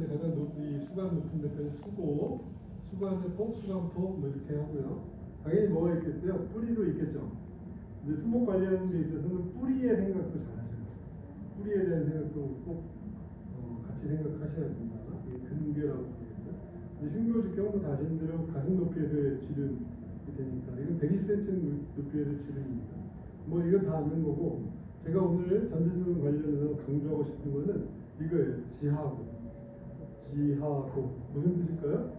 가장 이 수간 높은 데까지 수고, 수간의 폭, 수간폭 뭐 이렇게 하고요. 당연히 뭐가 있겠어요? 뿌리도 있겠죠. 이제 수목 관리하는 데 있어서는 뿌리의 생각도 잘 하셔야 돼요. 뿌리에 대한 생각도 꼭 같이 생각하셔야 된다. 이게 근계라고 부르거든요. 흉묘직경은 다 아시는 대로 가슴 높이에서의 지름이 되니까 이건 120cm 높이에서 지름입니다. 뭐 이건 다 아는 거고, 제가 오늘 전체적인 관련해서 강조하고 싶은 거는 이거예요. 지하고. 지하고 무슨 뜻일까요?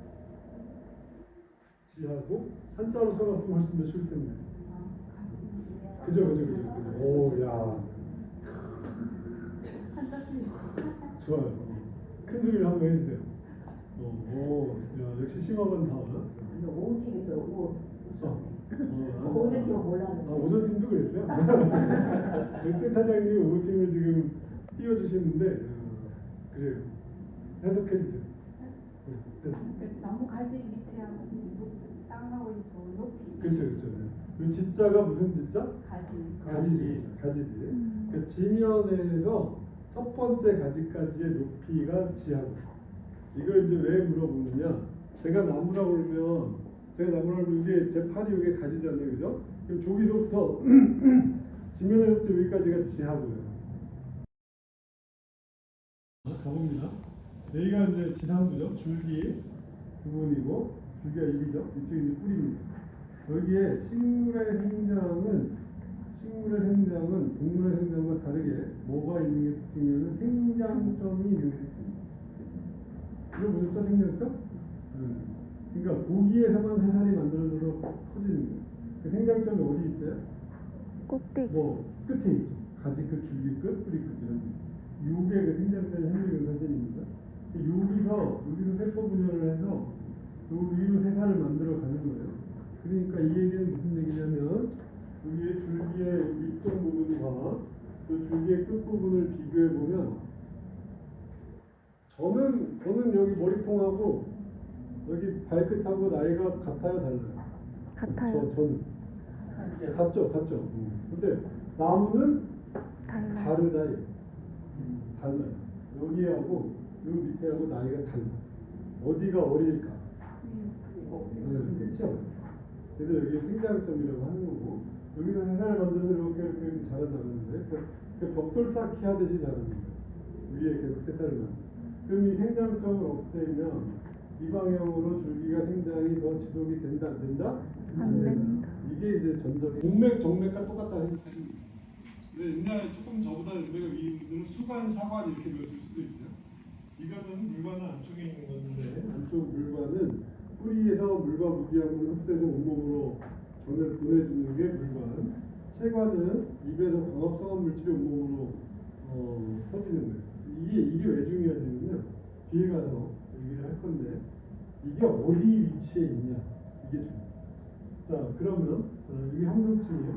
지하고 한자로 써놨으면 훨씬 더 쉬울 텐데. 그죠. 오, 야. 좋아요. 큰 소리를 한번 해주세요. 야, 역시 심화반 나오나? 오팀에서 오전팀은 몰랐는데. 오전팀도 그랬어요? 때 타장님이 오팀을 지금 띄워주시는데, 그래요. 해석해주세요. 나무 가지 밑에 하고 땅하고 있어 높이. 그렇죠. 이 지자가 무슨 지자? 가지. 가지지. 그 지면에서 첫 번째 가지까지의 높이가 지하고. 이걸 이제 왜 물어보느냐? 제가 나무라고 그러면 이게 제 팔이 이게 가지잖아요, 그죠? 그럼 저기서부터 지면에서부터 여기까지가 지하고요. 가봅니다. 여기가 이제 지상부죠. 줄기 부분이고, 줄기가 여기죠. 이쪽이 이제 뿌리입니다. 여기에 식물의 동물의 생장과 다르게 뭐가 있는 게 특징이냐면 생장점이 있는 게 특징입니다. 이거 보셨죠? 생장점? 그러니까 고기에서만 해살이 만들어져서 커지는 거예요. 그 생장점이 어디 있어요? 꼭대기. 뭐 끝에 있죠. 가지 끝, 줄기 끝, 뿌리 끝 이런 게. 요게 그 생장점이 해내는 사진입니다. 여기서 세포 분열을 해서 위로 세살을 만들어 가는 거예요. 그러니까 이 얘기는 무슨 얘기냐면 여기에 줄기의 밑동 부분과 그 줄기의 끝 부분을 비교해 보면 저는 여기 머리통하고 여기 발끝하고 나이가 같아요, 달라요? 같아요. 저는 같죠. 근데 나무는 다르다. 달라요. 여기하고 요 밑에하고 나이가 달라. 어디가 어릴까? 끝이야. 그래서 여기 생장점이라고 하는 거고, 여기서 해산을 만들어서 이렇게 자라나가는데, 그 벽돌 쌓기 하듯이 자라는 거예요. 위에 계속 세살을 만들어. 그럼 이 생장점을 없애면 이 방향으로 줄기가 생장이 더 지속이 된다, 안 된다? 안 된다. 이게 이제 전적인 동맥, 정맥과 똑같다 생각하시면 돼요. 근데 옛날에 조금 저보다 연배가 위인 분들은 수관, 사관 이렇게 배웠을 수도 있어요. 이거는 물관은 안쪽에 있는 건데, 안쪽 물관은 뿌리에서 물과 무기양을 흡수해서 온몸으로 전을 보내주는 게 물관. 체관은 입에서 광합성한 물질이 온몸으로 퍼지는 거예요. 이게 왜 중요하냐면요. 뒤에 가서 얘기를 할 건데, 이게 어디 위치에 있냐, 이게 중요해요. 자, 그러면 이게 형성층이에요.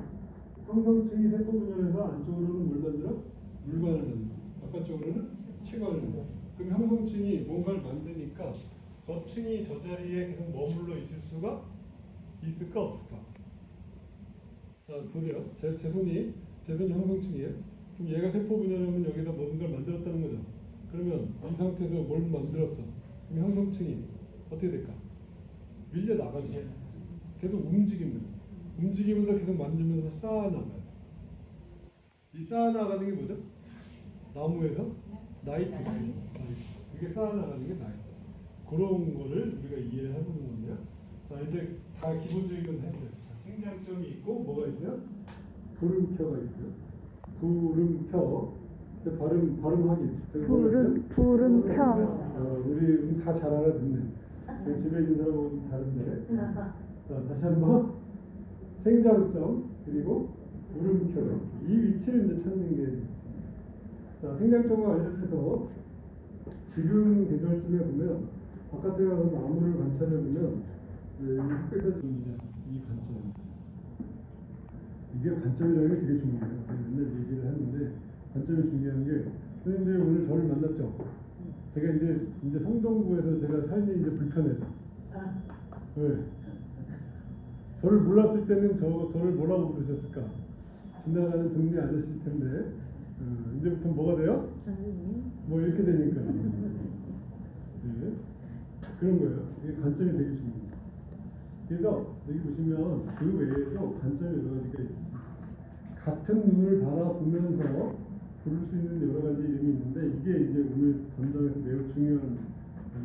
형성층이 세포 분열해서 안쪽으로는 뭘 만들어? 물관을 만들어. 바깥쪽으로는 체관을 만들어. 그럼 형성층이 뭔가를 만드니까 저 층이 저 자리에 계속 머물러 있을까 없을까? 자, 보세요. 제 손이 형성층이에요. 그럼 얘가 세포 분열하면 여기다 뭔가를 만들었다는 거죠. 그러면 이 상태에서 뭘 만들었어? 그럼 형성층이 어떻게 될까? 밀려 나가죠. 계속 움직이면서 계속 만들면서 쌓아나가요. 이 쌓아나가는 게 뭐죠? 나무에서 나이트. 이게 쌓아나가는 게 나이트. 그런 거를 우리가 이해를 해보는 건데요. 자, 이제 다 기본적인 건 했어요. 자, 생장점이 있고 뭐가 있어요? 부름켜가 있어요. 부름켜. 제 발음하기. 부름켜. 우리 다 잘 알아듣네. 저희 집에 있는 사람하고 다른데. 자, 다시 한번. 생장점 그리고 부름켜. 이 위치를 이제 찾는 게. 자, 생장점과 관련해서 지금 계절쯤에 보면 바깥에 가서 나무를 관찰해 보면 여기 흙에서 이 관점. 이게 관점이라는 게 되게 중요해요. 제가 맨날 얘기를 하는데 관점이 중요한 게, 선생님들이 오늘 저를 만났죠. 제가 이제 성동구에서 제가 삶이 이제 불편해져. 왜? 저를 몰랐을 때는 저를 뭐라고 부르셨을까? 지나가는 동네 아저씨일 텐데, 이제부터 뭐가 돼요? 뭐 이렇게 되니까. 네. 그런 거예요. 이게 관점이 되게 중요해요. 그래서 여기 보시면 그 외에도 관점이 여러 가지가 있어요. 같은 눈을 바라보면서 부를 수 있는 여러 가지 이름이 있는데 이게 이제 오늘 전장에서 매우 중요한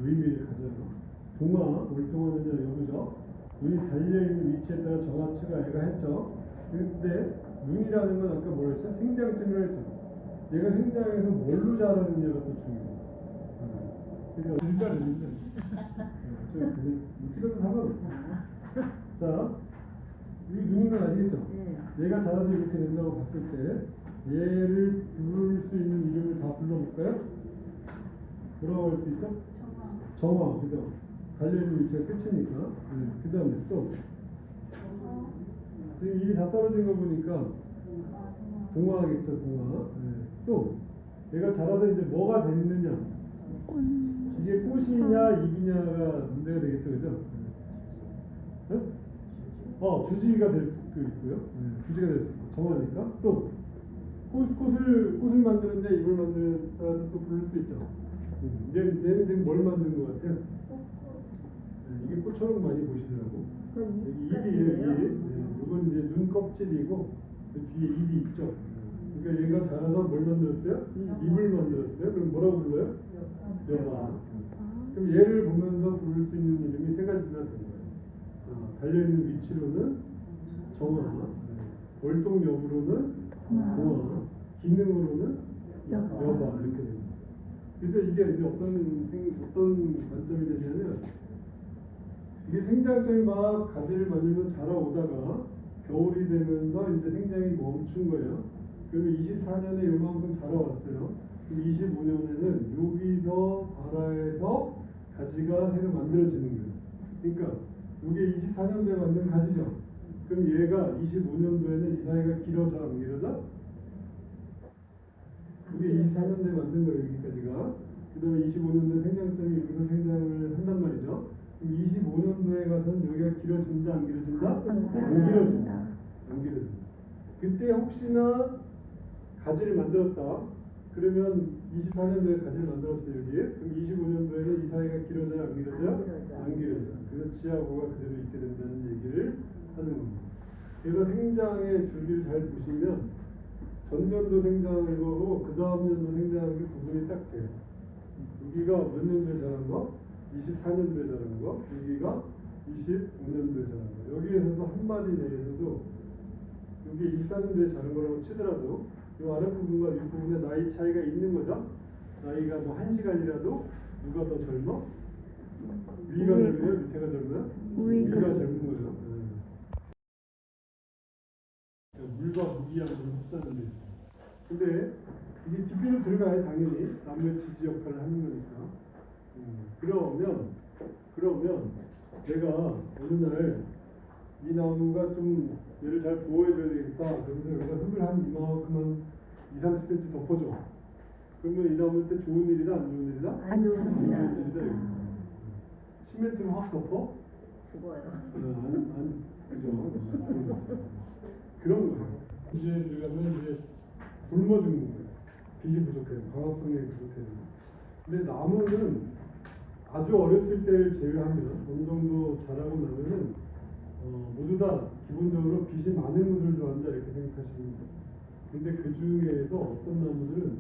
의미를 가져요. 동화, 올동화는요, 여기죠. 눈이 달려있는 위치에 따라 정화치가 애가 했죠. 근데 눈이라는 건 아까 뭐라 했죠? 생장점이라 했죠. 얘가 생장에서 뭘로 자라느냐가 또 중요해요. 그래서 일단은 찍어도 상관없어. 자, 이 눈인 건 아시겠죠? 얘가 자라서 이렇게 된다고 봤을 때 얘를 부를 수 있는 이름을 다 불러볼까요? 뭐라고 할 수 있죠? 정화, 그죠? 달려있는 위치가 끝이니까. 그 다음에 또 지금 일이 다 떨어진 거 보니까 동화하겠죠, 동화. 또 얘가 자라서 이제 뭐가 됐느냐, 이게 꽃이냐 잎이냐가 문제가 되겠죠, 그죠? 주지가 될 수도 있고요. 주지가 될 수 있고 정화니까 또 꽃을 만드는데 잎을 만드는 따라서 또 부를 수 있죠. 얘는 지금 뭘 만드는 것 같아요? 이게 꽃처럼 많이 보시더라고. 여기 잎이에요, 잎. 이건 이제 눈 껍질이고 그 뒤에 잎이 있죠. 그러니까 얘가 자라서 뭘 만들었어요? 잎을 만들었어요. 그럼 뭐라고 불러요? 여봐. 그럼 얘를 보면서 부를 수 있는 이름이 세 가지나 되는 거예요. 달려있는 위치로는 정화, 월동 여부로는 동화, 기능으로는 여봐 이렇게 됩니다. 그래서 이게 이제 어떤 관점이 되냐면 이게 생장점이 막 가지를 만들면 자라오다가 겨울이 되면서 이제 생장이 멈춘 거예요. 그러면 24년에 요만큼 자라왔어요. 그럼 25년에는 여기서 발아에서 가지가 새로 만들어지는 거예요. 그러니까 이게 24년도에 만든 가지죠. 그럼 얘가 25년도에는 이 사이가 길어져 안 길어져? 이게 24년도에 만든 거예요, 여기까지가. 그 다음에 25년도에 생장점이 여기서 생장을 한단 말이죠. 그럼 25년도에 가서는 여기가 길어진다 안 길어진다? 안 길어진다. 안 길어진다. 그때 혹시나 가지를 만들었다. 그러면 24년도에 가지를 만들었어요, 여기에. 그럼 25년도에는 이 사이가 길어져야 안 길어져요? 안 길어져요. 그래서 지하고가 그대로 있게 된다는 얘기를 하는 겁니다. 그래서 생장의 줄기를 잘 보시면 전년도 생장한 거고 그 다음 년도 생장한 게 구분이 딱 돼요. 여기가 몇 년도에 자란 거? 24년도에 자란 거. 여기가 25년도에 자란 거. 여기에서도 한마디 내에서도 여기 24년도에 자란 거라고 치더라도 이 아랫부분과 윗부분에 나이 차이가 있는 거죠. 나이가 뭐 1시간이라도 누가 더 젊어? 위가 젊어요? 밑에가 젊어요? 위가 젊은 거죠. 물과 무기양을 흡수하는 데 있어요. 근데 이게 깊이도 들어가야 당연히 나무의 지지 역할을 하는 거니까. 그러면 내가 어느 날 이 나무가 좀 얘를 잘 보호해줘야 되겠다. 그래서 여기가 흙을 한 이만큼 한 20-30cm 덮어줘. 그러면 이 나무 때 좋은 일이다 안 좋은 일이다? 안 좋은 일이다. 시멘트를 확 덮어? 죽어요. 그죠. 그런 거예요. 이제 들어가면 이제 굶어 죽는 거예요. 빛이 부족해요. 광합성이 부족해요. 근데 나무는 아주 어렸을 때를 제외하면 어느 정도 자라고 나면은 모두 다 기본적으로 빛이 많은 곳을 좋아한다 이렇게 생각하시면 돼요. 근데 그 중에서 어떤 나무들은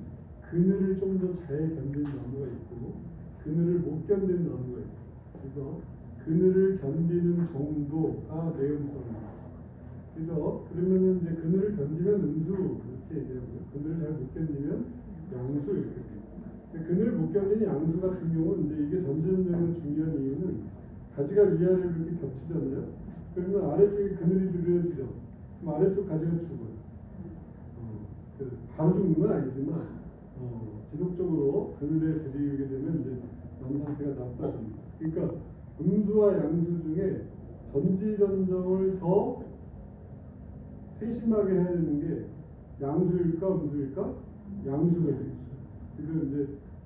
그늘을 좀 더 잘 견디는 나무가 있고 그늘을 못 견디는 나무가 있어요. 그래서 그늘을 견디는 정도가 내음성입니다. 그래서 그러면은 이제 그늘을 견디면 음수 이렇게 얘기하고요. 그늘을 잘 못 견디면 양수 이렇게 돼요. 그늘을 못 견디는 양수 같은 경우는 이제 이게 전체적으로 중요한 이유는 가지가 위아래로 이렇게 겹치잖아요. 그러면 아래쪽에 그늘이 줄여지죠. 그럼 아래쪽 가지가 죽어요. 바로 죽는 건 아니지만 지속적으로 그늘에 들이우게 되면 이제 나무 상태가 나빠집니다. 그러니까 음수와 양수 중에 전지전정을 더 세심하게 해야 되는 게 양수일까 음수일까? 양수가 되겠죠. 그래서 이제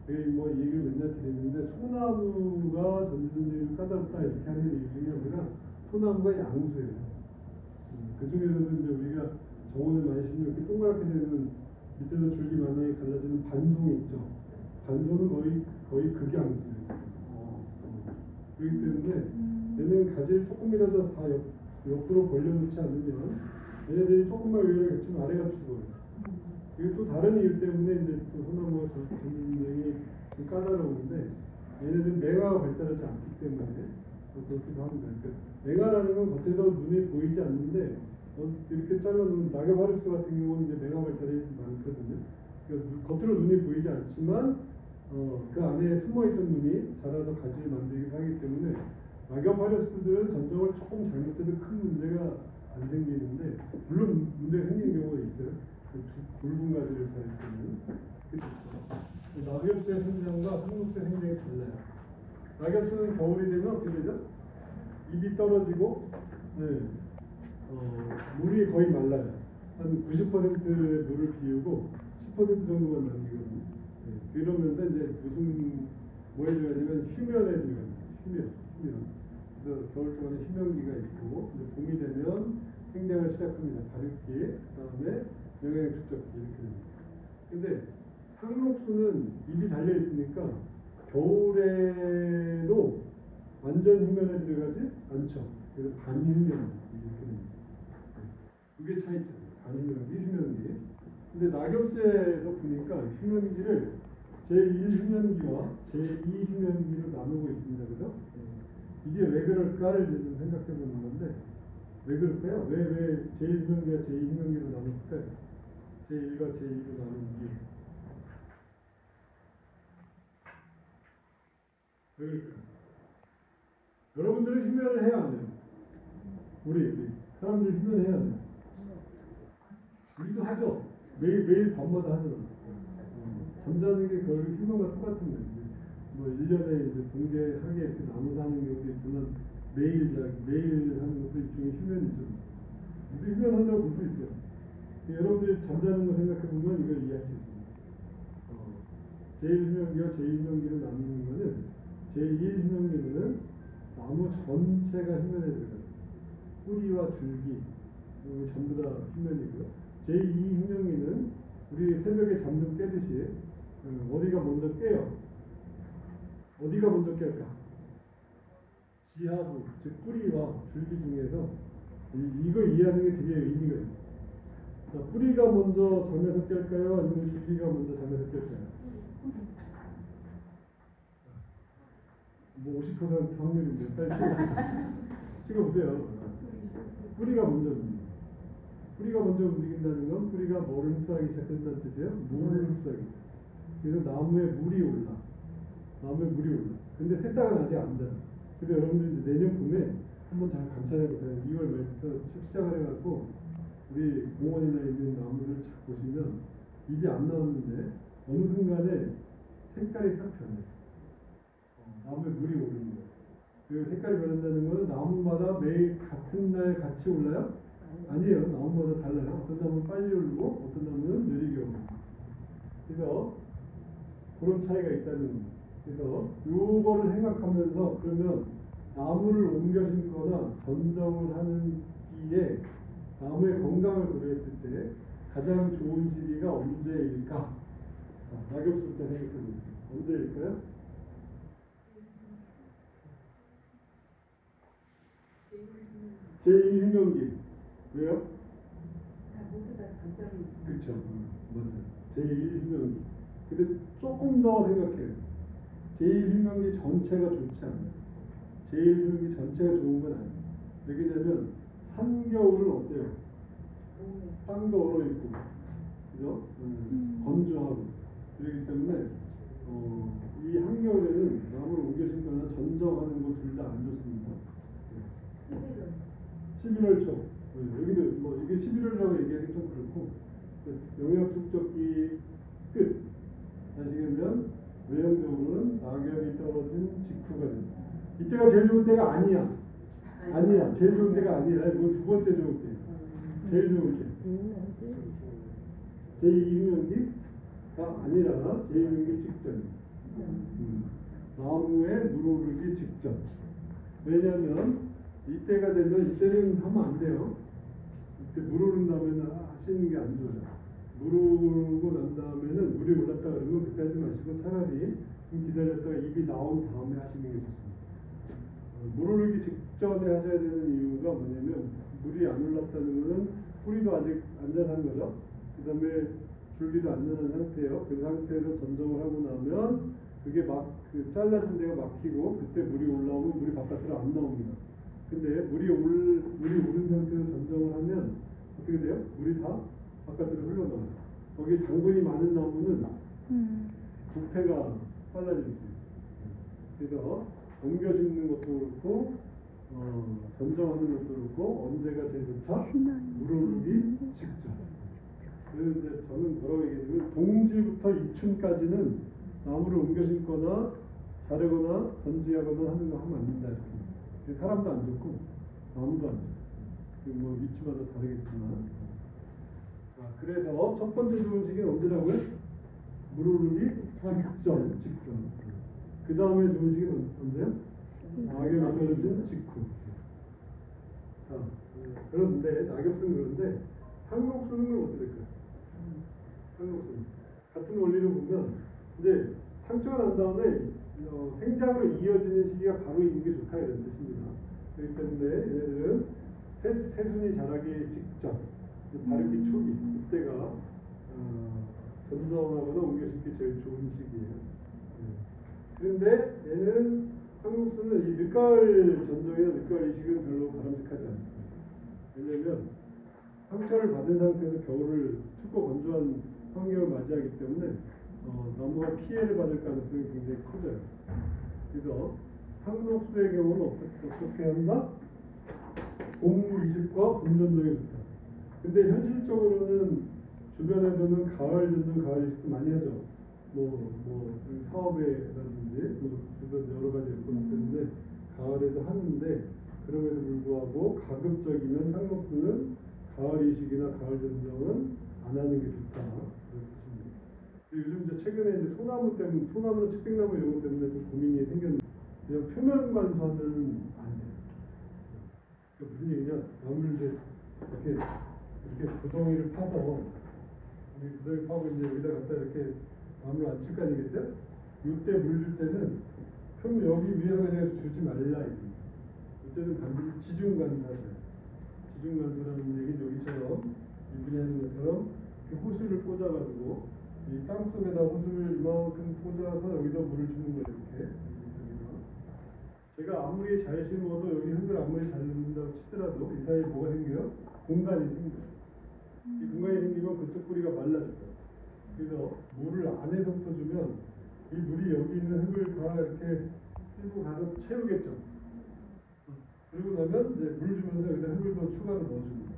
제가 뭐 얘기를 맨날 드리는데 소나무가 전지전정이 까다롭다 이렇게 하는 이유 중에 하나가 소나무가 양수예요. 그 중에서도 이제 우리가 정원을 많이 심는 이렇게 동그랗게 되는 밑에서 줄기 만나게 갈라지는 반송이 있죠. 반송은 거의 극양수예요. 그렇기 때문에 얘는 가지를 조금이라도 다 옆으로 벌려놓지 않으면 얘네들이 조금만 위로 겹치면 아래가 죽어요. 그리고 또 다른 이유 때문에 이제 또 소나무가 전쟁이 좀 까다로운데 얘네들 맹아가 발달하지 않기 때문에 그렇기도 합니다. 그러니까 맹아라는 건 겉에서 눈에 보이지 않는데 이렇게 잘라놓은 낙엽 하루스 같은 경우는 이제 맹아 발달이 많거든요. 그러니까 겉으로 눈이 보이지 않지만 그 안에 숨어있던 눈이 자라서 가지를 만들기도 하기 때문에 낙엽 하루스들은 전정을 조금 잘못해도 큰 문제가 안 생기는데 물론 문제가 생기는 경우가 있어요. 굵은 가지를 살 때는 낙엽새 생장과 한국새 생장이 달라요. 낙엽새는 겨울이 되면 어떻게 되죠? 잎이 떨어지고 물이 거의 말라요. 한 90%의 물을 비우고 10% 정도만 남기거든요. 그러면서 이제 무슨 뭐 해줘야 되면 휴면에 들어가요. 휴면. 그래서 겨울 동안에 휴면기가 있고 이제 봄이 되면 생장을 시작합니다. 다육기, 그 다음에 영양 축적기 이렇게 됩니다. 근데 상록수는 잎이 달려 있으니까 겨울에도 완전 휴면에 들어가지 않죠. 그래서 반휴면 이렇게 됩니다. 그게 차이점이에요. 반휴면기, 휴면기. 근데 낙엽새에서 보니까 휴면기를 제1휴면기와 제2휴면기로 나누고 있습니다. 그죠? 이게 왜 그럴까를 좀 생각해 보는 건데 왜 그럴까요? 왜 제1휴면기와 제2휴면기로 나눌까요? 제1과 제2로 나눈 이유. 왜 그럴까요? 여러분들은 휴면을 해야 하네요. 우리 사람들이 휴면해야 해요. 우리도 하죠. 매일 밤마다 하잖아. 잠자는 게 거의 휴면과 똑같은 거지. 뭐 1년에 이제 공개하게 이렇게 나눠서 하는 경우도 있지만 매일 하는 것도 일종의 휴면이죠. 우리 휴면한다고 볼 수 있어요. 여러분들이 잠자는 거 생각해 보면 이걸 이해할 수 있습니다. 제1휴면기와 제2휴면기를 나누는 거는 제1휴면기는 나무 전체가 휴면에 들어가요. 뿌리와 줄기 전부 다 휴면이고요. 제2휴면기는 우리 새벽에 잠 좀 깨듯이 어디가 먼저 깨요? 어디가 먼저 깰까? 지하부, 즉 뿌리와 줄기 중에서 이거 이해하는 게 되게 의미가 있어요. 자, 뿌리가 먼저 잠에서 깰까요? 아니면 줄기가 먼저 잠에서 깰까요? 뭐 50% 확률인데 빨리 찍어보세요. 뿌리가 먼저 움직여요. 뿌리가 먼저 움직인다는 건 뿌리가 뭐를 흡수하기 시작한다는 뜻이에요? 물을 흡수하기 시작. 그래서 나무에 물이 올라. 근데 새싹은 아직 안 자라. 그래서 여러분들 내년 봄에 한번 잘 관찰해보세요. 2월 말부터 시작을 해갖고 우리 공원이나 있는 나무들을 쫙 보시면 잎이 안 나왔는데 어느 순간에 색깔이 싹 변해요. 나무에 물이 오르는 거예요. 그 색깔이 변한다는 건 나무마다 매일 같은 날 같이 올라요? 아니에요. 나무마다 달라요. 어떤 나무는 빨리 오르고 어떤 나무는 느리게 오르고. 그래서 그런 차이가 있다는 겁니다. 그래서 요거를 생각하면서 그러면 나무를 옮겨 심거나 전정을 하는 기에 나무의 건강을 고려했을 때 가장 좋은 시기가 언제일까? 자, 낙엽수 때 생각해 보세요. 언제일까요? 제1휴면기. 왜요? 모두 다 장점이 있습니다. 그렇죠. 맞아요. 제1휴면기. 근데 조금 더 생각해요. 제1휴면기 전체가 좋지 않아요. 제1휴면기 전체가 좋은 건 아니에요. 왜냐면 한겨울은 어때요? 땅도 얼어있고, 그죠? 건조하고. 그렇기 때문에 이 한겨울에는 나무를 옮겨 심거나 전정하는 거 둘 다 안 좋습니다. 11월 초. 여기도 뭐 이게 11월이라고 얘기하기 좀 그렇고 영역 축적기 끝. 다시금 외형적으로는 낙엽이 떨어진 직후가 됩니다. 이때가 제일 좋은 때가 아니야. 제일 좋은 때가 아니라 이건 두 번째 좋은 때. 제일 좋은 때. 제2휴면기가 아니라 제2휴면기 직전. 나무에 물 오르기 직전. 왜냐하면 이때가 되면 이때는 하면 안 돼요. 이때 물 오른 다음에는 하시는 게 안 좋아요. 물 오르고 난 다음에는 물이 올랐다 그러면 그때 하지 마시고 차라리 좀 기다렸다가 입이 나온 다음에 하시는 게 좋습니다. 물 오르기 직전에 하셔야 되는 이유가 뭐냐면 물이 안 올랐다는 거는 뿌리도 아직 안전한 거죠. 그 다음에 줄기도 안전한 상태예요. 그 상태에서 전정을 하고 나면 그게 막 그 잘라진 데가 막히고 그때 물이 올라오면 물이 바깥으로 안 나옵니다. 근데 물이 오른 상태에서 전정을 하면 어떻게 돼요? 물이 다 바깥으로 흘러나와요. 거기 당분이 많은 나무는 부패가 빨라질 수 있어요. 그래서 옮겨 심는 것도 그렇고 전정하는 것도 그렇고 언제가 제일 좋다? 물 오르기 직전. 그래서 이제 저는 뭐라고 얘기하냐면 동지부터 입춘까지는 나무를 옮겨 심거나 자르거나 전지하거나 하는 거 하면 안 된다 이렇게. 사람도 안 좋고 나무도 안 좋고 뭐 위치마다 다르겠지만. 자, 그래서 첫 번째 좋은 시기는 언제라고요? 물 오르기 직전. 그 다음에 좋은 시기는 언제요? 낙엽이 떨어진 직후. 자, 그런데 낙엽수는 그런데 상록수는 건 어떻게 될까요? 상록수는 같은 원리로 보면 이제 상처가 난 다음에 생장으로 이어지는 시기가 바로 있는 게 좋다 이런 뜻입니다. 그렇기 때문에 얘네들은 새순이 자라기 직전, 바르기 초기 그때가 전정하거나 옮겨 심기 제일 좋은 시기예요. 그런데 얘는 상록수는 이 늦가을 전정이나 늦가을 이식은 별로 바람직하지 않습니다. 왜냐하면 상처를 받은 상태에서 겨울을 춥고 건조한 환경을 맞이하기 때문에 나무가 피해를 받을 가능성이 굉장히 커져요. 그래서 상록수의 경우는 어떻게 한다? 봄 이식과 봄 전정이 좋다. 근데 현실적으로는 주변에서는 가을 전정, 가을 이식도 많이 하죠. 사업에라든지 주변 여러 가지 요건 때문에 가을에도 하는데 그럼에도 불구하고 가급적이면 상록수는 가을 이식이나 가을 전정은 안 하는 게 좋다. 요즘 이제 최근에 이제 소나무나 측백나무 이런 것 때문에 좀 고민이 생겼는데 그냥 표면 관수하면 안 돼요. 그러니까 무슨 얘기냐? 나무를 이제 이렇게 구덩이를 파서 이제 여기다 갖다 이렇게 나무를 안 칠 거 아니겠어요? 이때 물 줄 때는 표면 여기 위에서 그냥 주지 말라 이거. 이때는 반드시 지중관사를. 지중관사라는 얘기는 여기처럼 이분이 하는 것처럼 호스를 꽂아가지고 이 땅속에다 호스를 이만큼 꽂아서 여기다 물을 주는 거예요. 이렇게. 제가 아무리 잘 심어도 여기 흙을 아무리 잘 넣는다고 치더라도 이 사이에 뭐가 생겨요? 공간이 생겨요. 이 공간이 생기면 그쪽 뿌리가 말라져요. 그래서 물을 안에서부터 주면 이 물이 여기 있는 흙을 다 이렇게 쓸고 가서 채우겠죠. 그러고 나면 이제 물 주면서 여기다 흙을 더 추가로 넣어줍니다.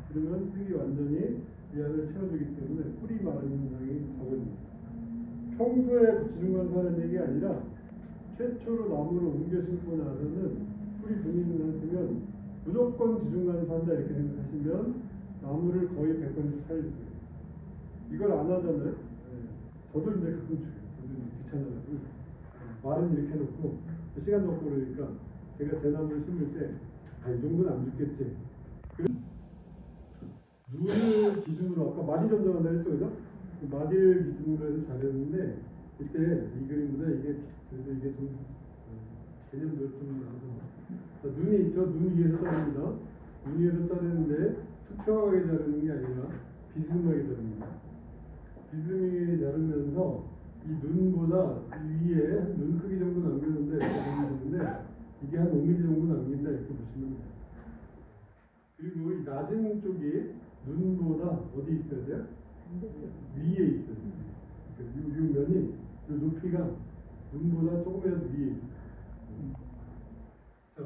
그러면 흙이 완전히 이 안을 채워주기 때문에 뿌리 마르는 현상이 적어집니다. 평소에 지중관사라는 얘기 아니라 최초로 나무를 옮겨 심고 나서는 뿌리 분위는 상태면 무조건 지중관사한다 이렇게 생각하시면 나무를 거의 100% 살릴 수 있어요. 이걸 안 하잖아요. 저도 이제 가끔 줘요. 저도 이제 귀찮아가지고 말은 이렇게 해놓고 시간도 없고 그러니까 제가 제 나무를 심을 때 이 정도는 안 죽겠지. 눈을 기준으로 아까 마디 전정한다 했죠, 그죠? 마디를 기준으로 해서 잘했는데 이때 이 그림보다 이게 그래도 이게 좀 개념도 좀 나서 눈이 있죠, 눈 위에서 자릅니다. 눈 위에서 자르는데 투평하게 자르는 게 아니라 비스듬하게 자릅니다. 비스듬하게 자르면서 이 눈보다 위에 눈 크기 정도 남겼는데 이게 한 5mm 정도 남긴다 이렇게 보시면 돼요. 그리고 이 낮은 쪽이 눈보다 어디 있어야 돼요? 위에 있어요. 그러니까 이 면이 이 높이가 눈보다 조금이라도 위에 있어요. 자,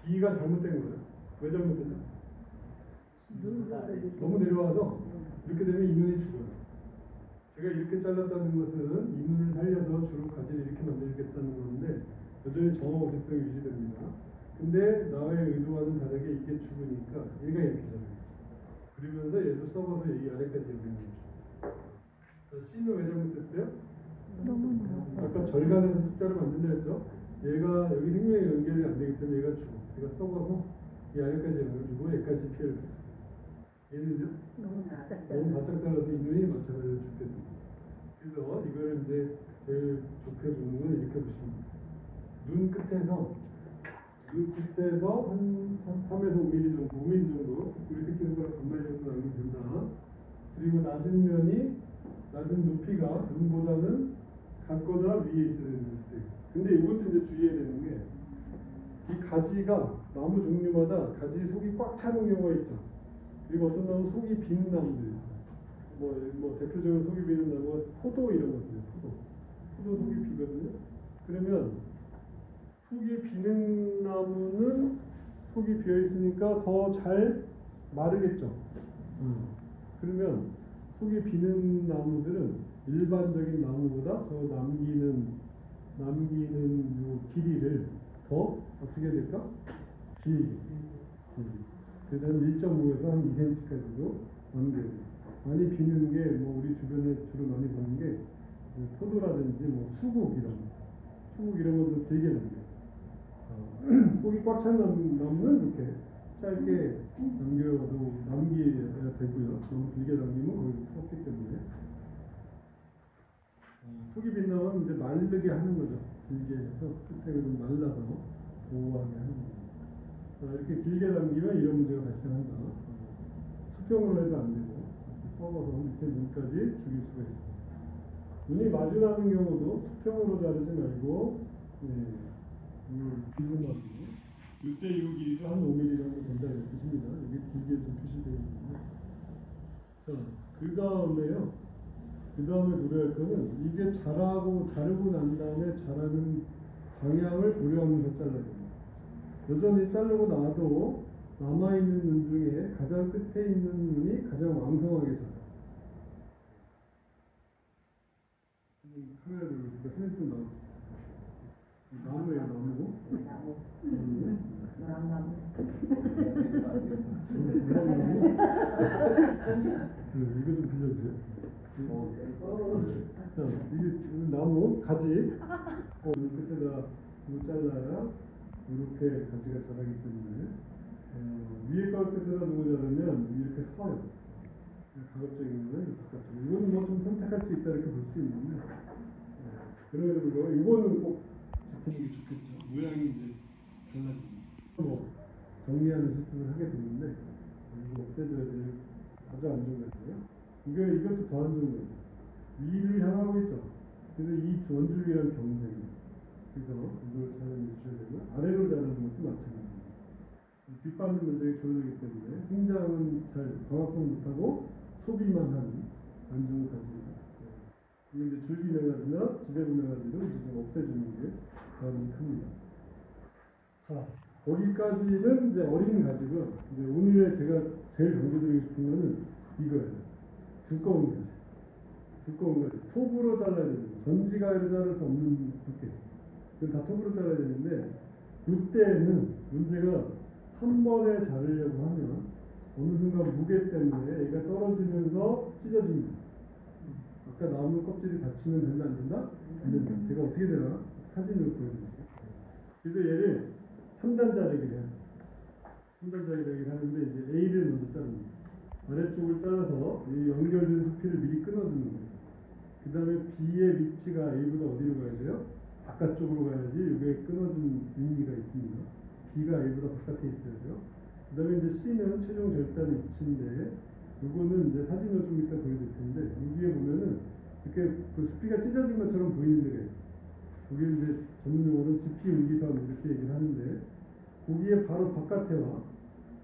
B가 잘못된 거예요. 왜 잘못됐죠? 너무 내려와서 이렇게 되면 이 눈이 죽어요. 제가 이렇게 잘랐다는 것은 이 눈을 살려서 주로 가지를 이렇게 만들겠다는 건데 여전히 정화 어색성이 유지됩니다. 근데 나의 의도와는 다르게 이게 죽으니까 얘가 이렇게 자라요. 그러면서 얘도 썩어서 이 아래까지 오는 거죠. 자, C는 왜 잘못됐어요? 아까 절간에서 숫자를 만든다 했죠? 얘가 여기 생명이 연결이 안 되기 때문에 얘가 죽어. 얘가 썩어서 이 아래까지 연결주고 얘까지 피해를 줬어요. 얘는요? 너무 바짝 잘라서 이 눈이 마찬가지로 죽게 됩니다. 그래서 이걸 이제 제일 좋게 보는 건 이렇게 보시면 돼요. 눈 끝에서 그때서 한 3에서 5mm 정도, 5mm 정도, 우리 새끼손가락 반마디 정도 남기면 된다. 그리고 낮은 높이가 눈보다는 같거나 위에 있어야 되는데, 근데 이것도 이제 주의해야 되는 게, 이 가지가 나무 종류마다 가지 속이 꽉 차는 경우가 있죠. 그리고 어떤 나무 속이 비는 나무들, 뭐 대표적으로 속이 비는 나무가 포도 이런 것들이에요. 포도 속이 비거든요. 그러면 속이 비는 나무는 속이 비어 있으니까 더 잘 마르겠죠. 그러면 속이 비는 나무들은 일반적인 나무보다 저 남기는 요 길이를 더 어떻게 될까? 길게. 그다음 1.5에서 한 2cm까지도 남겨야 돼요. 많이 비는 게 뭐 우리 주변에 주로 많이 보는 게 포도라든지 뭐 수국 이런 것도 되게 남겨요. 속이 꽉 찬 나무는 이렇게 짧게 남겨야 되고요. 너무 길게 남기면 거기 썩기 때문에. 속이 빈 나무는 이제 마르게 하는 거죠. 길게 해서 끝에 좀 말라서 보호하게 하는 거죠. 이렇게 길게 남기면 이런 문제가 발생한다. 수평으로 해도 안 되고 뻗어서 밑에 눈까지 죽일 수가 있습니다. 눈이 마주 나는 경우도 수평으로 자르지 말고 비스듬하게 이때 이 길이도 한 5mm 정도 된다는 뜻입니다. 이게 길게 좀 표시되어 있는데, 자, 그 다음에 노래할 거는 이게 자르고 난 다음에 자라는 방향을 고려하면서 잘라야 됩니다. 여전히 자르고 나도 남아있는 눈 중에 가장 끝에 있는 눈이 가장 왕성하게 자라요. 카메라를 사진 좀 나와. 나무예요, 나무. 노랑나무. 이거 좀 빌려주세요. 자, 이게 나무 가지. 끝에다 잘라야 이렇게 가지가 자라기 때문에 위에 거 끝에다 두고 자르면 이렇게 서요. 가급적인 거는 바깥쪽. 이거는 뭐 좀 선택할 수 있다 이렇게 볼 수 있는데, 그리고 이거는 꼭 잡히는 게 좋겠죠. 모양이 이제 달라집니다. 뭐 정리하는 실습을 하게 되는데 이거 없애줘야 될 아주 안 좋은 거예요. 이것도 더 안 좋은 거예요. 위를 향하고 있죠. 그래서 이 원줄기랑 경쟁이에요. 그래서 이걸 잘 해주셔야 되고, 아래로 자르는 것도 마찬가지입니다. 빗받는 면적이 줄어들기 때문에 생장은 잘 정확성 못하고 소비만 하는 안 좋은 가지입니다. 이제 줄기 매가지나 지대부 매가지도 이제 좀 없애주는 게 가장 큽니다. 자, 거기까지는 이제 어린 가지고, 이제 오늘의 제가 제일 강조드리고 싶은 거는 이거예요. 두꺼운 가지. 톱으로 잘라야 됩니다. 전지가위로 자를 수 없는 두께. 이건 다 톱으로 잘라야 되는데, 이때는 문제가 한 번에 자르려고 하면 어느 순간 무게 때문에 얘가 떨어지면서 찢어집니다. 아까 나무 껍질이 닫히면 된다, 안 된다? 안 된다. 제가 어떻게 되나? 사진으로 보여드릴게요. 그래서 얘를 3단 자르기를 해요. 3단 자르기를 하는데, 이제 A를 먼저 자릅니다. 아래쪽을 잘라서 이 연결된 수피를 미리 끊어주는 거예요. 그 다음에 B의 위치가 A보다 어디로 가야 돼요? 바깥쪽으로 가야지 이게 끊어준 의미가 있습니다. B가 A보다 바깥에 있어야 돼요. 그 다음에 이제 C는 최종 절단 위치인데, 이거는 이제 사진으로 좀 이따 보여드릴 텐데, 여기에 보면은 이렇게 그 수피가 찢어진 것처럼 보이는 데가 있어요. 여기는 이제 전문 용어로는 지피응기선 이렇게 얘기를 하는데, 거기에 바로 바깥에와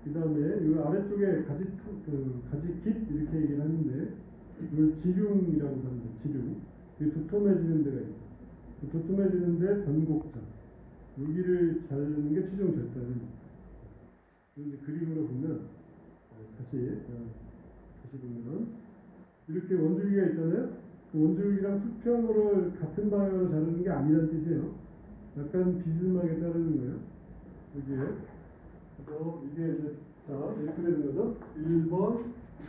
그 다음에 이 아래쪽에 가지깃 이렇게 얘기를 하는데, 이걸 지륜이라고 합니다. 지륜. 이 도톰해지는 데가 있어요. 그 도톰해지는데 변곡점. 여기를 자르는 게 최종 절단입니다. 이제 그림으로 보면 다시 보면 이렇게 원줄기가 있잖아요. 그 원줄기랑 수평으로 같은 방향으로 자르는 게 아니란 뜻이에요. 약간 비스듬하게 자르는 거예요. 여기에. 그래서 이게 이제 이렇게 되는 거죠. 1번,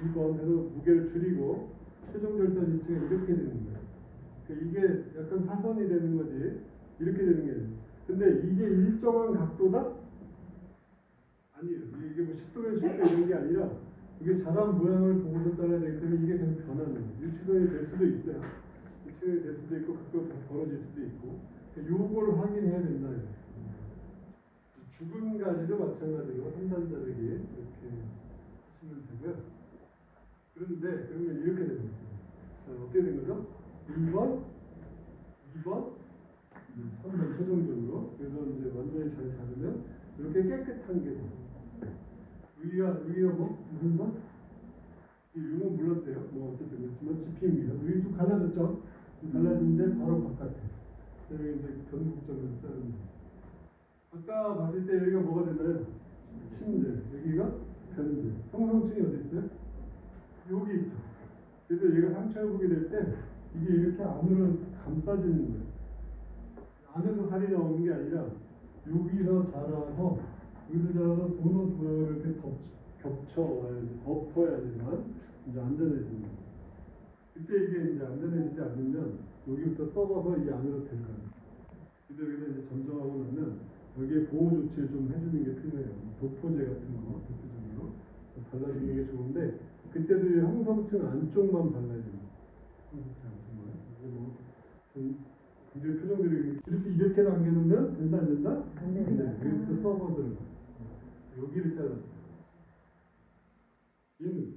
2번 해서 무게를 줄이고 최종 절단 위치가 이렇게 되는 거예요. 그러니까 이게 약간 사선이 되는 거지. 이렇게 되는 게. 근데 이게 일정한 각도다? 아니에요. 이게 뭐 10도면 10도 이런 게 아니라, 이게 자란 모양을 보고서 잘라야 되기 때문에 이게 계속 변하는 거예요. 일치선이 될 수도 있어요. 일치선이 될 수도 있고, 각도가 벌어질 수도 있고. 요걸 확인해야 된다. 죽은 가지도 마찬가지로 한 단자르기 이렇게 하시면 되고요. 그런데 그러면 이렇게 됩니다. 자, 어떻게 된 거죠? 1번, 2번, 3번 최종적으로. 그래서 이제 완전히 잘 자르면 이렇게 깨끗한 게 돼요. 여기가 뭐 무슨 번? 이 용어 몰랐대요. 뭐 어쨌든 그렇지만 지피입니다. 여기 좀 갈라졌죠? 갈라진데 바로 바깥에. 여기 이제 변곡점을 자르는. 아까 봤을 때 여기가 뭐가 되나요? 심질. 여기가 변질. 형성층이 어디 있어요? 여기 있죠. 그래서 얘가 상처 회복이 될 때 이게 이렇게 안으로 감싸지는 거예요. 안에서 살이 나오는 게 아니라 여기서 자라서 도넛 이렇게 겹쳐와야지, 덮어야지만 이제 안전해집니다. 그때 이게 이제 안전해지지 않으면 여기부터 썩어서 이 안으로 들어가요. 근데 여기서 이제 점정하고 나면 여기에 보호 조치를 좀 해주는 게 필요해요. 도포제 같은 거 대표적으로 발라주는 게 좋은데 그때도 이 형성층 안쪽만 발라야 됩니다. 형성층 안쪽만. 뭐 굉장히 표정들이 이렇게 남겨놓으면 된다 안 된다? 안 된다. 네, 여기부터 썩어 들어가. 여기를 잘랐어요. 얘는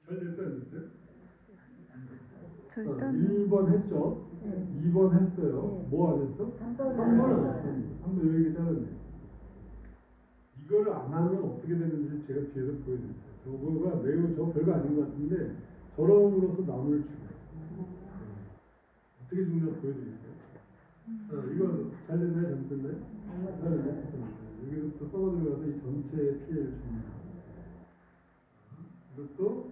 잘 됐어요, 안 됐어요? 자, 절단 1번 했죠? 2번 했어요. 뭐 안 했어? 3번 안 했어요. 3번 여기 자르네. 이거를 안 하면 어떻게 되는지 제가 뒤에서 보여드릴게요. 저거가 매우 별거 아닌 것 같은데 저럼으로써 나무를 죽여요. 어떻게 죽나 보여드릴게요. 자, 이거 잘 됐나요? 잘못됐나요? 잘 됐나요? 여기서부터 썩어 들어가서 이 전체에 피해를 줍니다. 이것도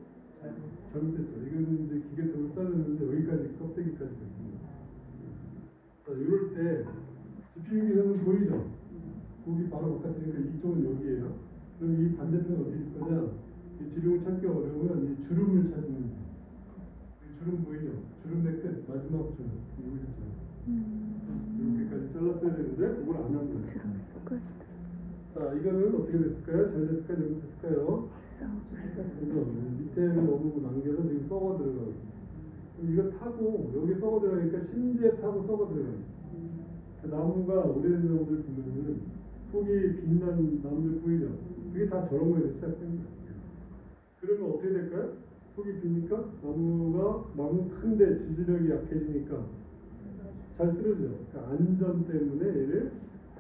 잘못됐죠. 이거는 이제 기계통으로 자르는데 여기까지 껍데기까지 됩니다. 자, 이럴 때 지피유기선은 보이죠? 거기 바로 바깥이니까 이쪽은 여기에요. 그럼 이 반대편 어디일 거냐? 이 지름을 찾기 어려우면 이 주름을 찾으면 돼요. 이 주름 보이죠? 주름의 끝, 마지막 주름. 여기서 이렇게까지 잘랐어야 되는데 그걸 안 한 거예요. 끝. 자, 이거는 어떻게 됐을까요? 잘 됐을까요? 잘못됐을까요? 그래서 밑에는 너무 남겨서 지금 썩어 들어가고 그럼 이거 타고 여기 썩어 들어가니까 심지에 타고 썩어 들어가요. 나무가 오래된 나무들 보면은 속이 빛난 나무들 보이죠? 그게 다 저런 거에서 시작됩니다. 그러면 어떻게 될까요? 속이 비니까 나무 큰데 지지력이 약해지니까 잘 쓰러져요. 그러니까 안전 때문에 얘를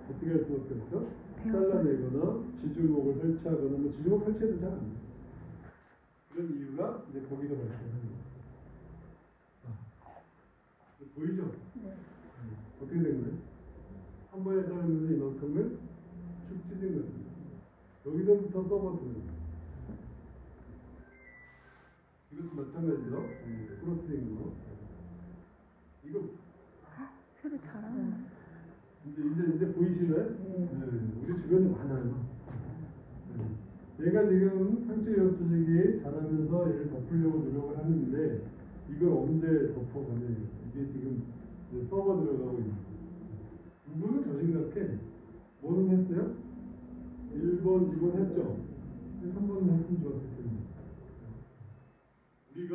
어떻게 할 수밖에 없어? 잘라내거나 지주목을 설치하거나 뭐 지주목 설치해도 잘 안 돼요. 그런 이유가 이제 거기서 발생합니다. 보이죠? 네. 어떻게 된 거예요? 한 번에 자르면서 이만큼을 쭉 찢은 거죠. 여기서부터 썩어드는 이것도 마찬가지죠. 부러뜨린 거. 이거 새로 자라네. 이제 보이시나요? 네. 우리 주변에 많아요. 네. 얘가 지금 상추역 조직이 자라면서 얘를 덮으려고 노력을 하는데 이걸 언제 덮어가냐 이게 지금 이제 썩어 들어가고 있는 거예요. 이분은 저 심각해. 뭐는 했어요? 1번, 2번 했죠? 3번은 했으면 좋았을 텐데. 우리가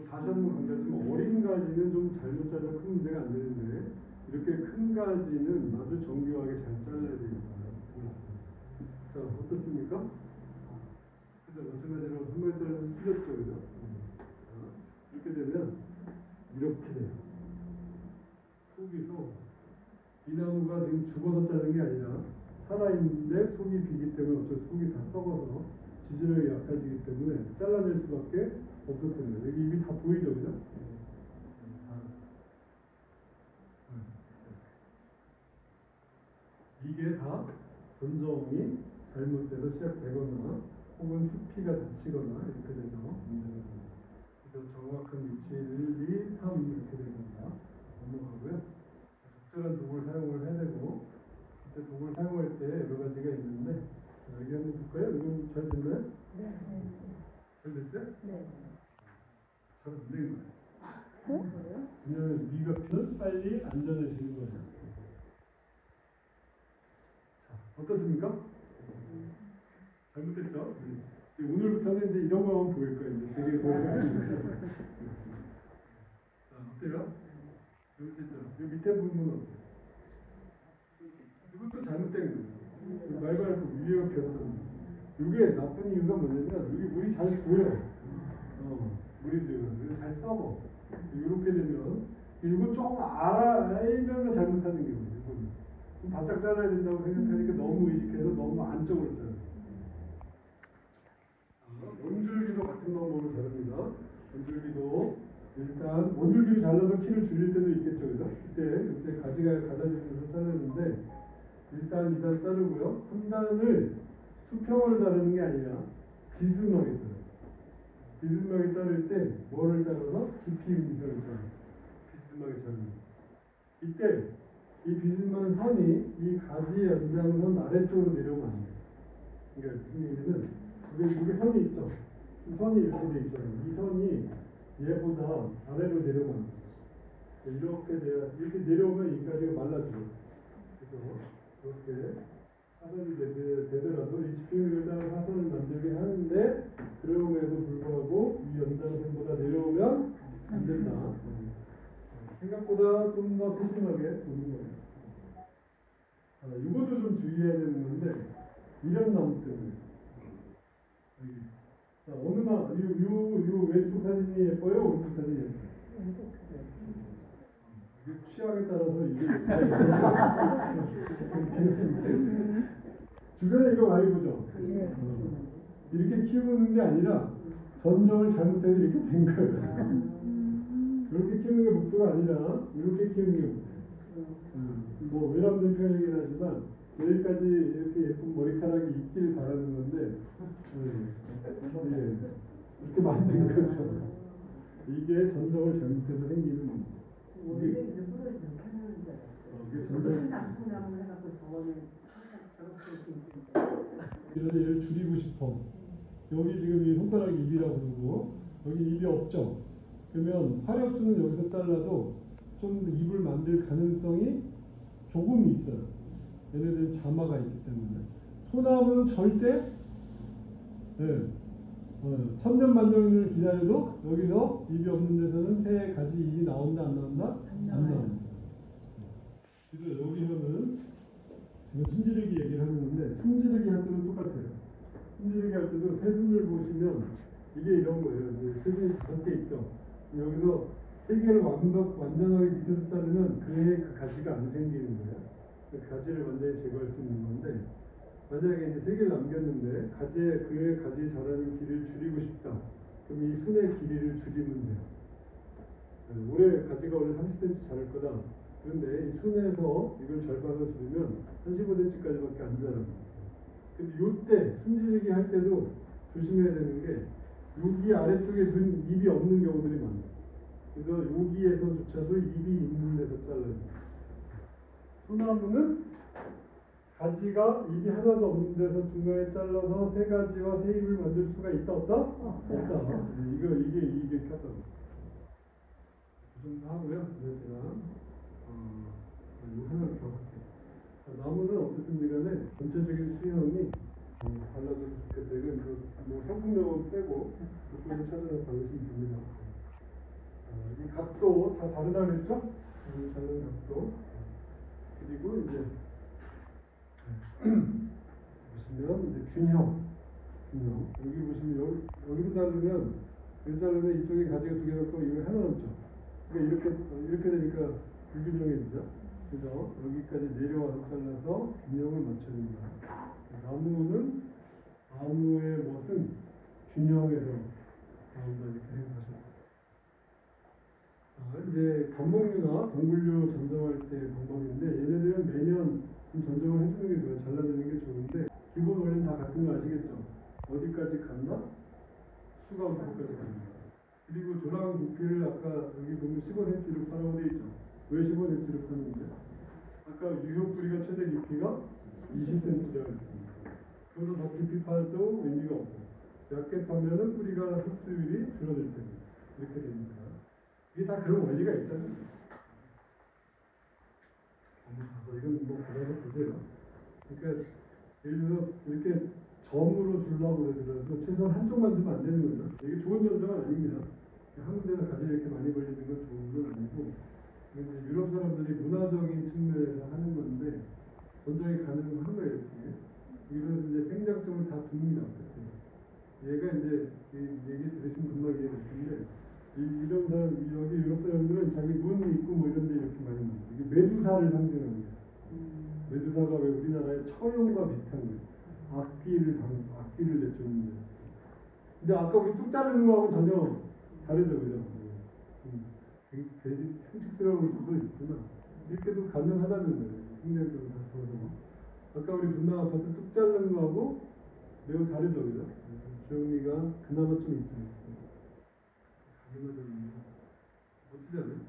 다시 한번 강조하지만 어린 가지는 좀 잘못 잘라 큰 문제가 안 되는데 이렇게 큰 가지는 아주 정교하게 잘 잘라야 되니까. 자, 어떻습니까? 그죠? 마찬가지로 한 번에 자르면 찢었죠, 그죠? 자, 이렇게 되면 이렇게 돼요. 속에서 이 나무가 지금 죽어서 자른 게 아니라 살아있는데 속이 비기 때문에 어쩔 수 속이 다 썩어서 지지력이 약해지기 때문에 잘라낼 수밖에 없었던 거예요. 여기 입이 다 보이죠, 그죠? 이게 다 전정이 잘못돼서 시작되거나 혹은 숲이가 다치거나 이렇게 돼서 문제가 됩니다. 그래서 정확한 위치를 2, 3 이렇게 되는 겁니다. 넘어가고요. 적절한 도구를 사용을 해야 되고 그때 도구를 사용할 때 여러 가지가 있는데 여기 한번 볼까요? 이건 잘 됐나요? 네. 잘 됐어요? 네. 잘 안 된 거예요. 왜냐하면 위가 피는 빨리 안전해지는 거예요. 자, 어떻습니까? 잘못했죠? 이제 오늘부터는 이제 이런 거만 보일 거예요. 이제 되게 자, 어때요? 이렇게 있잖아. 이 밑에 부분은 어때? 이것도 잘못된 거예요. 말발굽 위에 겹쳤네. 이게 나쁜 이유가 뭐냐면 여기 물이 잘 고여. 물이 들어가요. 잘 썩어. 이렇게 되면 이거 조금 알면서 잘못하는 게 뭐예요. 좀 바짝 잘라야 된다고 생각하니까 너무 의식해서 너무 안쪽으로 잘라. 원줄기도 같은 방법으로 자릅니다. 원줄기도 일단 원줄기를 잘라서 키를 줄일 때도 있겠죠, 그죠? 그때 가지가 가다지면서 자르는데 일단 2단 자르고요. 3단을 수평으로 자르는 게 아니라 비스듬하게 자르요. 비스듬하게 자를 때 뭐를 자르서 깊이 음선을 자르요. 비스듬하게 자르는. 이때 이 비스듬한 선이 이 가지 연장선 아래쪽으로 내려오면 안 돼요. 그러니까 무슨 얘기냐면 이게 선이 있죠. 이 선이 이렇게 돼 있잖아요. 이 선이 얘보다 아래로 내려오면 안 돼요. 이렇게 내려오면 여기까지가 말라져요. 그래서 이렇게 사선이 되더라도 이 집중력에다가 사선을 만들게 하는데 그럼에도 불구하고 이 연장선보다 내려오면 안 된다. 생각보다 좀 더 세심하게 보는 거예요. 이것도 좀 주의해야 되는 건데 이런 나무 때문에 자, 어느 나 요 왼쪽 사진이 예뻐요? 오른쪽 사진이 예뻐요? 이게 취향에 따라서 이게 주변에 이거 많이 보죠? 이렇게 키우는 게 아니라 전정을 잘못해서 이렇게 된 거예요. 그렇게 키우는 게 목표가 아니라 이렇게 키우는 게 목표예요. 뭐 외람된 표현이긴 하지만 여기까지 이렇게 예쁜 머리카락이 있기를 바라는 건데 이렇게 만든 거죠. 이게 전정을 잘못해서 생기는 겁니다. 원래 일부러 이렇게 하는 줄 알았어요. 이게 무슨 전정 나쁘냐고 해갖고 저거는 저렇게 이렇게 그래서 얘를 줄이고 싶어. 여기 지금 이 손가락이 입이라고 그러고 여기 입이 없죠. 그러면 화력수는 여기서 잘라도 좀 입을 만들 가능성이 조금 있어요. 얘네들은 자마가 있기 때문에. 소나무는 절대 천년만년을 기다려도 여기서 입이 없는 데서는 새 가지 입이 나온다 안 나온다? 안 나온다. 그래서 여기서는 지금 숨지르기 얘기를 하는 건데 숨지르기 할 때도 똑같아요. 숨지르기 할 때도 새순을 보시면 이게 이런 거예요. 새순이 5개 있죠. 여기서 3개를 완전하게 밑에서 자르면 그 가지가 안 생기는 거예요. 그 가지를 완전히 제거할 수 있는 건데 만약에 이제 3개를 남겼는데 그의 가지 자라는 길이를 줄이고 싶다. 그럼 이 순의 길이를 줄이면 돼요. 올해 가지가 원래 30cm 자랄 거다. 그런데 이 순에서 이걸 절반으로 줄이면 35cm까지밖에 안 자랍니다. 근데 이때 숨지르기 할 때도 조심해야 되는 게 여기 아래쪽에 입이 없는 경우들이 많아요. 그래서 여기에서조차도 입이 있는 데서 잘라요. 소나무는 가지가 입이 하나도 없는 데서 중간에 잘라서 새 가지와 새 잎을 만들 수가 있다 없다? 없다. 이게 카타고. 그 정도 하고요. 제가 이거 하나를 더 할게요. 나무는 어쨌든 간에 전체적인 수형이 달라져서 좋겠다. 이건 뭐 상품명은 빼고 그쪽에서 찾아서 받으시면 됩니다. 이 각도 다 다르다 그랬죠? 자르는 각도. 그리고 이제 보시면 이제 균형. 여기 보시면 여기서 자르면 이쪽에 가지가 2개 넣고 이거 하나 남죠. 그러니까 이렇게 되니까 불균형해지죠. 그래서 여기까지 내려와서 잘라서 균형을 맞춰야 됩니다. 나무의 멋은 균형에서 나온다 이렇게 생각하셔요. 이제 감목류나 동굴류 전정할 때 방법인데 얘네들은 매년 좀 전정을 해주는 게 좋아요. 잘라내는 게 좋은데 기본 원리는 다 같은 거 아시겠죠? 어디까지 갔나? 수가부까지 갑니다. 그리고 조랑 부피를 아까 여기 보면 15cm로 파라고 되어 있죠. 왜 15cm로 파는데? 아까 유효 뿌리가 최대 깊이가 20cm라고 했습니다. 그보다 더 깊이 파도 의미가 없고 얇게 파면은 뿌리가 흡수율이 줄어들 때문에 이렇게 됩니다. 이게 다 그런 원리가 있다는 거예요. 이건 뭐 그대로 보세요. 그러니까 예를 들어 이렇게 점으로 주려고 그러더라도 최소한 한쪽만 주면 안 되는 거죠. 이게 좋은 전정은 아닙니다. 한 군데서 가지 이렇게 많이 걸리는 건 좋은 건 아니고 이제 유럽 사람들이 문화적인 측면에서 하는 건데 전쟁이 가능한 거예요. 이게. 이런 이제 생장점을 다 둡니다. 얘가 이제 얘기 들으신 분만 이해될 텐데 이런 사람 여기 유럽 사람들은 자기 눈 있고 뭐 이런 데 이렇게 많이 놔요. 이게 메두사를 상징합니다. 메두사가 왜 우리나라의 처형과 비슷한 거예요. 악기를 내쫓는. 근데 아까 우리 뚝 자르는 거하고 전혀 다르죠, 그죠? 괜히 형식스러울 수도 있구나. 이렇게도 가능하다는 거예요. 생략적으로 다 보여서. 아까 우리 분당 아파트 뚝 자르는 거하고 매우 다르죠, 그죠? 주영미가 그나마 좀 있죠. 가게가 좀 멋지지 않아요?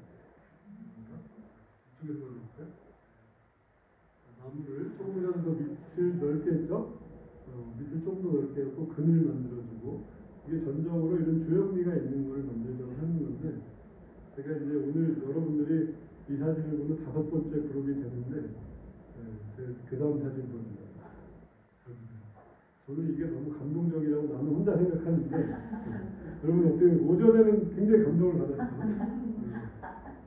이쪽에서 볼까요? 나무를 조금이라도 더 밑을 넓게 했죠? 밑을 조금 더 넓게 했고 그늘 만들어주고 이게 전적으로 이런 조형미가 있는 걸 만들자고 하는 건데 제가 이제 오늘 여러분들이 이 사진을 보면 5번째 그룹이 되는데 그 다음 사진 보입니다. 저는 이게 너무 감동적이라고 나는 혼자 생각하는데 여러분 어때요? 오전에는 굉장히 감동을 받았어요.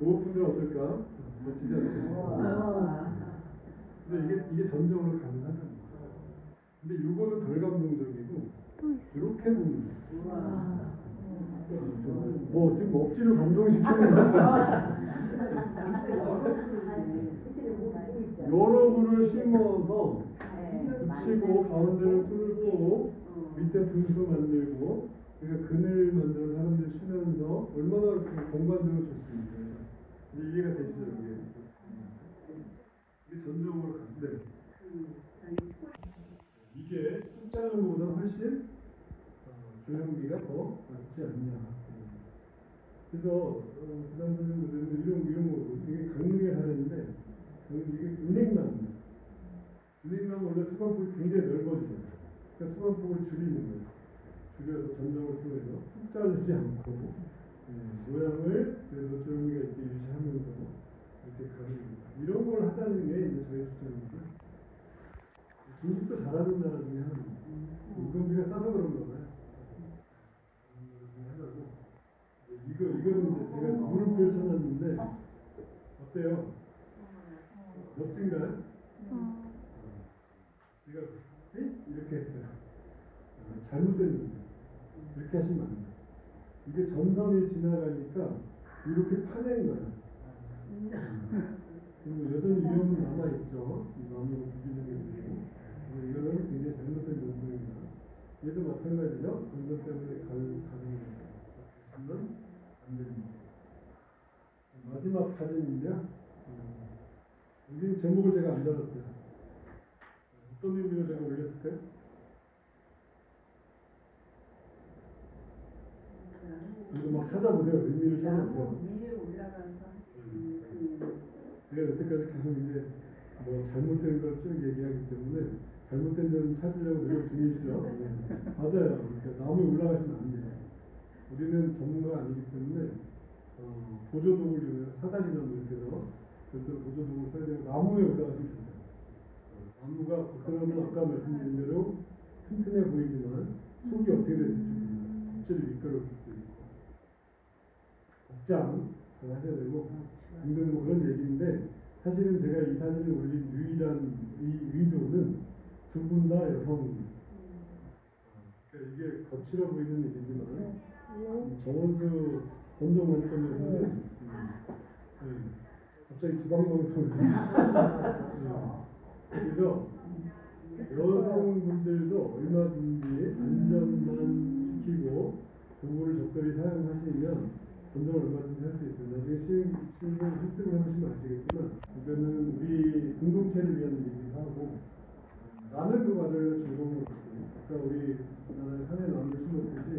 오후분들은 어떨까? 멋지지 않아요? 근데 이게 전적으로 가능하다는 거예요. 근데 이거는 덜 감동적이고 이렇게 보면 뭐 지금 억지로 감동시키는 것 같아요. 여러 분을 심어서 붙이고 가운데를 뚫고 밑에 분수 만들고 그러니까 그늘 만들어 사람들 쉬면서 얼마나 공간적으로 좋습니까? 이제 이해가 되시죠? 이게 전적으로 간대. 이게 뚝 자르는 것보다 훨씬 조형미가 더 낫지 않냐. 그래서 그 당시에는 이런 거 이게 강릉에 사는데 이게 은행나무. 은행나무 원래 수반폭이 굉장히 넓어지잖아요. 그러니까 수반폭을 줄이는 거예요. 줄여서 전정을 통해서 뚝 자르지 않고 모양을 그래서 조형미가 있게 유지하면서 이렇게 가는 겁니다. 이런 걸 하자는 게 이제 저희 주장입니다. 중국도 잘하는 나라 중에 하나입니다. 인건비가 싸서 그런가 봐요. 이거는 이제 제가 무릎을 쳐놨는데 어때요? 멋진가요? 제가 이렇게 했어요. 잘못된 겁니다. 이렇게 하시면 안 돼요. 이게 전선이 지나가니까 이렇게 파낸 거예요. 여전히 위험은 남아있죠. 이 나무로 부비는 게 있고. 이거는 굉장히 잘못된 전선입니다. 얘도 마찬가지죠. 전선 때문에 가는 거예요. 보시면 안 됩니다. 마지막 사진인데요. 여기는 제목을 제가 안 달았어요. 어떤 의미로 제가 올렸을까요? 이거 막 찾아보세요. 의미를 찾아보세요. 위에 올라가서 제가 여태까지 계속 이제 뭐 잘못된 걸 쭉 얘기하기 때문에 잘못된 점을 찾으려고 노력 중이시죠? 맞아요. 그러니까 나무에 올라가시면 안 돼요. 우리는 전문가 아니기 때문에 보조독을 이용해서 사다리나 뭐 이렇게 해서 별도로 보조독을 써야 되고 나무에 올라가시면 됩니다. 나무가 겉으로는 아까 말씀드린 대로 튼튼해 보이지만 속이 어떻게 될지 모릅니다. 갑자기 미끄러울 수도 있고 복장 잘 하셔야 되고 등등 뭐 그런 얘기인데 사실은 제가 이 사진을 올린 유일한 의도는 두 분 다 여성입니다. 그러니까 이게 거칠어 보이는 일이지만 정원수 검정 만점에서는 갑자기 지방방송을 그래서 여성분들도 얼마든지 안전만 지키고 도구를 적절히 사용하시면 전정을 얼마든지 할 수 있어요. 나중에 실습을 해보시면 아시겠지만 이거는 우리 공동체를 위한 일이기도 하고 나는 그 과정에서 즐거움을 받고 아까 우리 산에 나무를 심었듯이